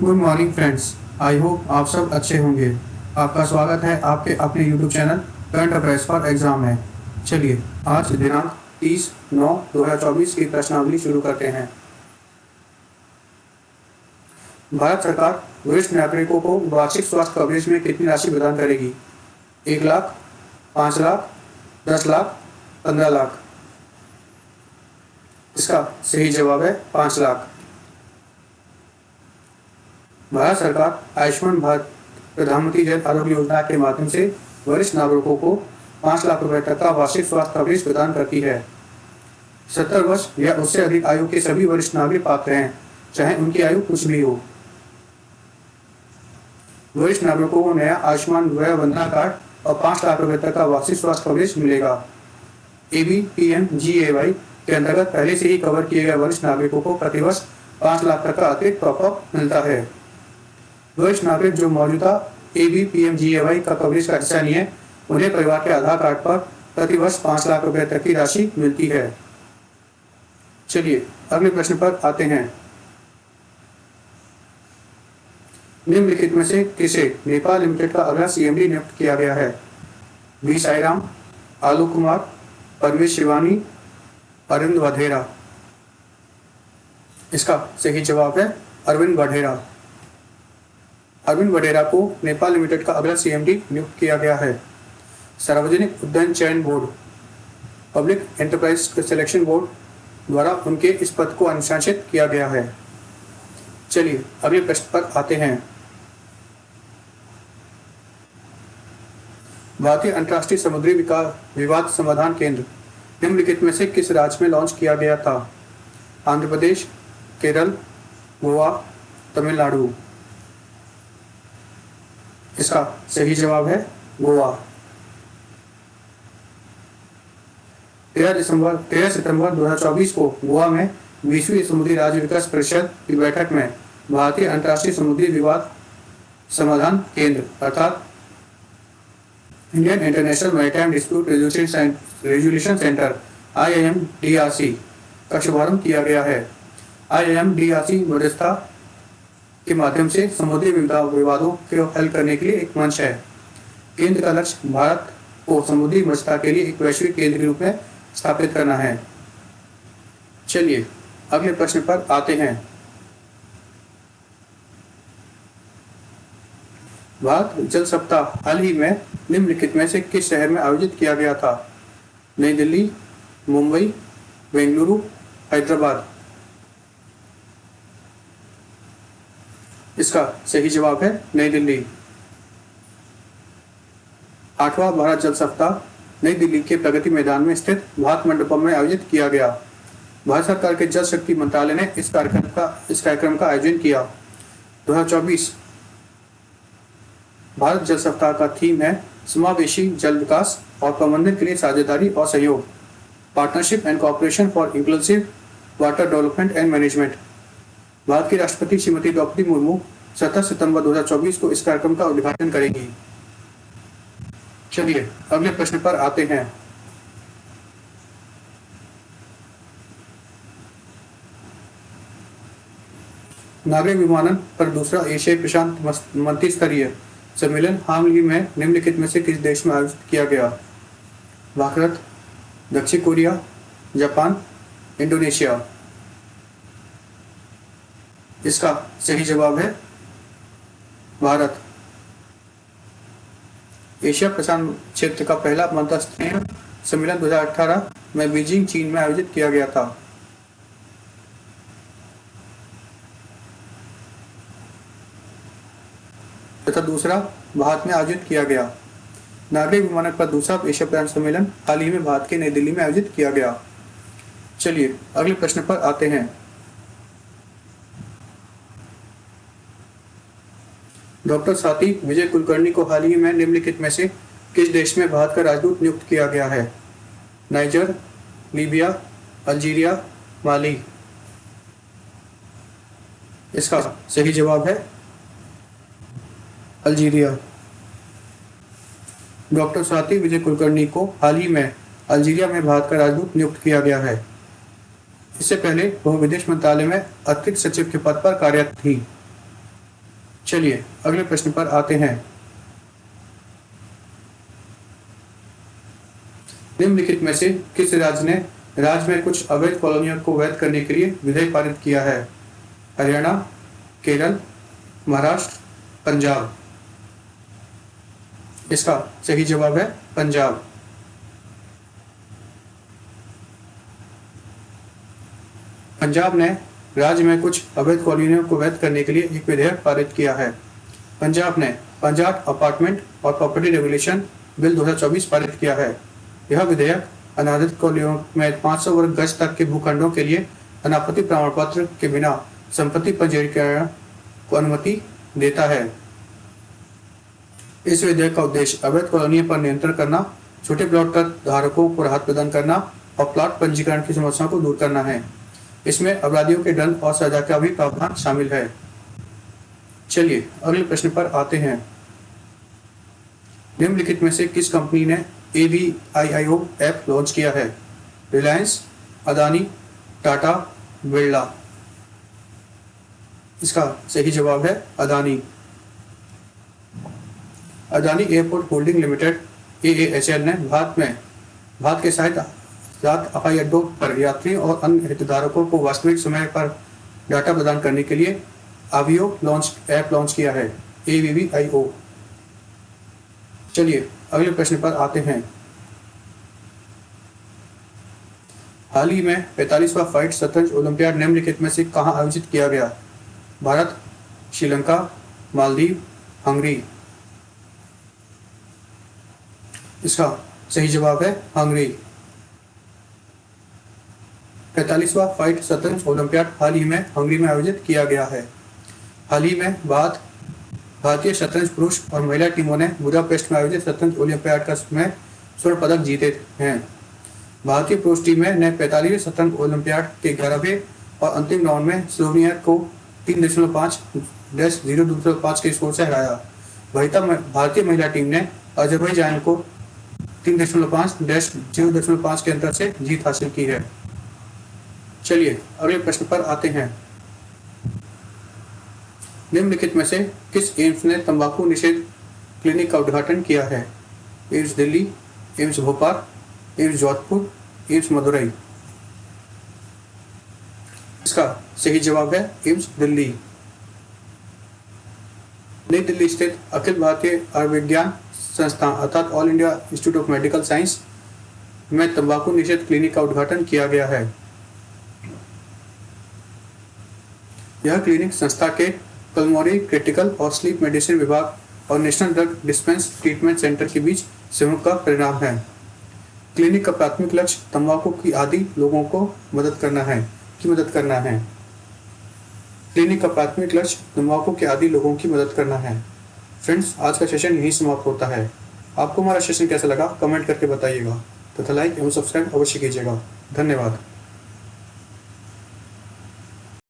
Good morning friends. I hope आप सब अच्छे होंगे। आपका स्वागत है आपके अपने YouTube channel current affairs for exam में। चलिए आज दिनांक 30/9/2024 की प्रश्नावली शुरू करते हैं। भारत सरकार वरिष्ठ नागरिकों को वार्षिक स्वास्थ्य कवरेज में कितनी राशि प्रदान करेगी? 1 लाख, 5 लाख, 10 लाख, 15 लाख। इसका सही जवाब है 5 लाख। भारत सरकार आयुष्मान भारत प्रधानमंत्री जन आरोग्य योजना के माध्यम से वरिष्ठ नागरिकों को 5 लाख रुपए तक का वार्षिक स्वास्थ्य कवरेज प्रदान करती है। 70 वर्ष या उससे अधिक आयु के सभी वरिष्ठ नागरिक पात्र हैं, चाहे उनकी आयु कुछ भी हो। वरिष्ठ नागरिकों को नया आयुष्मान वय वंदना कार्ड और 5 लाख रुपए तक का वार्षिक स्वास्थ्य कवरेज मिलेगा। ABPMGAY के अंतर्गत पहले से ही कवर किए गए वरिष्ठ नागरिकों को प्रतिवर्ष 5 लाख तक का अतिरिक्त टॉपअप मिलता है। वरिष्ठ नागरिक जो मौजूदा ABPMGAY का कवरेज का हिस्सा नहीं है, उन्हें परिवार के आधार कार्ड पर प्रतिवर्ष 5 लाख रुपए तक की राशि मिलती है। चलिए अगले प्रश्न पर आते हैं। निम्नलिखित में से किसे नेपाल लिमिटेड का अगला CMD नियुक्त किया गया है? B साईराम, आलोक कुमार, परवेश शिवानी, अरविंद वढेरा। इसका सही जवाब है अरविंद वढेरा। अरविंद वढेरा को नेपाल लिमिटेड का अगला CMD नियुक्त किया गया है। सार्वजनिक उद्यम चयन board, public enterprise selection board द्वारा उनके इस पद को अनुशंसित किया गया है। चलिए अगले प्रश्न पर आते हैं। भारतीय अंतर्राष्ट्रीय समुद्री विवाद समाधान केंद्र निम्नलिखित में से किस राज्य में लॉन्च किया गया था? आंध्र प्रदेश, केरल, गोवा, तमिलनाडु। इसका सही जवाब है गोवा। 13 सितंबर 2024 को गोवा में 20वीं समुद्री राज्य विकास परिषद की बैठक में भारतीय अंतर्राष्ट्रीय समुद्री विवाद समाधान केंद्र अर्थात Indian international maritime dispute resolution centre IIMDRC का शुभारंभ किया गया है। IIMDRC मध्यस्थता के माध्यम से समुद्री विवादों को हल करने के लिए एक मंच है। केंद्र का लक्ष्य भारत को समुद्री मध्यस्थता के लिए एक वैश्विक केंद्र के रूप में स्थापित करना है। चलिए अगले प्रश्न पर आते हैं। भारत जल सप्ताह हाल ही में निम्नलिखित में से किस शहर में आयोजित किया गया था? नई दिल्ली, मुंबई, बेंगलुरु, हैदराबाद। इसका सही जवाब है नई दिल्ली। 8वां भारत जल सप्ताह नई दिल्ली के प्रगति मैदान में स्थित भारत मंडपम में आयोजित किया गया। भारत सरकार के जल शक्ति मंत्रालय ने इस कार्यक्रम का आयोजन किया। 2024 भारत जल सप्ताह का थीम है समावेशी जल विकास और प्रबंधन के लिए साझेदारी और सहयोग, partnership and cooperation for inclusive water development and management. Bharat की राष्ट्रपति श्रीमती द्रौपदी मुर्मू 17 सितंबर 2024 को इस कार्यक्रम का उद्घाटन करेंगी। चलिए अगले प्रश्न पर आते हैं। नागरिक विमानन पर दूसरा एशियाई प्रशांत मंत्री स्तरीय सम्मेलन हाल ही में निम्नलिखित में से किस देश में आयोजित किया गया? भारत, दक्षिण कोरिया, जापान, इंडोनेशिया। इसका सही जवाब है भारत। एशिया प्रशांत क्षेत्र का पहला अंतरराष्ट्रीय सम्मेलन 2018 में बीजिंग, चीन में आयोजित किया गया था। तथा दूसरा भारत में आयोजित किया गया। नागरिक विमानन पर दूसरा एशिया प्रशांत सम्मेलन हाल ही में भारत के नई दिल्ली में आयोजित किया गया। चलिए अगले प्रश्न पर आते हैं। डॉक्टर स्वाति विजय कुलकर्णी को हाल ही में निम्नलिखित में से किस देश में भारत का राजदूत नियुक्त किया गया है? नाइजर, लीबिया, अल्जीरिया, माली। इसका सही जवाब है अल्जीरिया। डॉक्टर स्वाति विजय कुलकर्णी को हाल ही में अल्जीरिया में भारत का राजदूत नियुक्त किया गया है। इससे पहले वह विदेश मंत्रालय में अतिरिक्त सचिव के पद पर कार्यरत थी। चलिए अगले प्रश्न पर आते हैं। निम्नलिखित में से किस राज्य में कुछ अवैध कॉलोनियों को वैध करने के लिए विधेयक पारित किया है? हरियाणा, केरल, महाराष्ट्र, पंजाब। इसका सही जवाब है पंजाब। पंजाब ने राज्य में कुछ अवैध कॉलोनियों को वैध करने के लिए एक विधेयक पारित किया है। पंजाब ने पंजाब अपार्टमेंट और प्रॉपर्टी रेगुलेशन बिल 2024 पारित किया है। यह विधेयक अनाधिकृत कॉलोनियों में 500 वर्ग गज तक के भूखंडों के लिए अनापत्ति प्रमाण पत्र के बिना संपत्ति पंजीकरण को अनुमति देता है। इस विधेयक का उद्देश्य अवैध कॉलोनियों पर नियंत्रण करना, छोटे प्लॉट कर धारकों को राहत प्रदान करना और प्लॉट पंजीकरण की समस्याओं को दूर करना है। इसमें अपराधियों के दंड और सजा का भी प्रावधान शामिल है। चलिए अगले प्रश्न पर आते हैं। निम्नलिखित में से किस कंपनी ने AVIO ऐप लॉन्च किया है? रिलायंस, अदानी, टाटा, बिरला। इसका सही जवाब है Adani. Adani airport holding limited AAHL ने भारत के सात हवाई अड्डों पर यात्रियों और अन्य हितधारकों को वास्तविक समय पर डाटा प्रदान करने के लिए AVIO ऐप लॉन्च किया है, AVIO। चलिए अगले प्रश्न पर आते हैं। हाल ही में 45वां फाइट शतरंज ओलंपियाड निम्नलिखित में से कहाँ आयोजित किया गया? भारत, श्रीलंका, मालदीव, हंगरी। इसका सही जवाब है हंगरी। 45वां फाइट शतरंज ओलंपियाड हाल ही में हंगरी में आयोजित किया गया है। हाल ही में भारतीय शतरंज पुरुष और महिला टीमों ने बुडापेस्ट में आयोजित शतरंज ओलंपियाड में स्वर्ण पदक जीते हैं। भारतीय पुरुष टीम ने 45वें शतरंज ओलंपियाड के 11वें और अंतिम राउंड में स्लोवेनिया को 3.5-0.5 के स्कोर से हराया। भारतीय महिला टीम ने अजरबैजान को 3.5-0.5 के अंतर से जीत हासिल की है। चलिए अगले प्रश्न पर आते हैं। निम्नलिखित में से किस एम्स ने तंबाकू निषेध क्लिनिक का उद्घाटन किया है? AIIMS Delhi, AIIMS Bhopal, AIIMS Jodhpur, AIIMS Madurai. इसका सही जवाब है एम्स दिल्ली। नई दिल्ली स्थित अखिल भारतीय आयुर्विज्ञान संस्थान अर्थात all India institute of medical science में तंबाकू निषेध क्लिनिक का उद्घाटन किया गया है। यह क्लिनिक संस्था के पल्मोनरी, क्रिटिकल और स्लीप मेडिसिन विभाग और national drug dispense treatment centre के बीच सहयोग का परिणाम है। क्लिनिक का प्राथमिक लक्ष्य तंबाकू की आदी लोगों को मदद करना है। क्लिनिक का प्राथमिक लक्ष्य तंबाकू के आदी लोगों की मदद करना है। फ्रेंड्स, आज का सेशन यहीं समाप्त होता है। आपको हमारा सेशन कैसा लगा कमेंट करके बताइएगा तथा लाइक एवं सब्सक्राइब अवश्य कीजिएगा। धन्यवाद।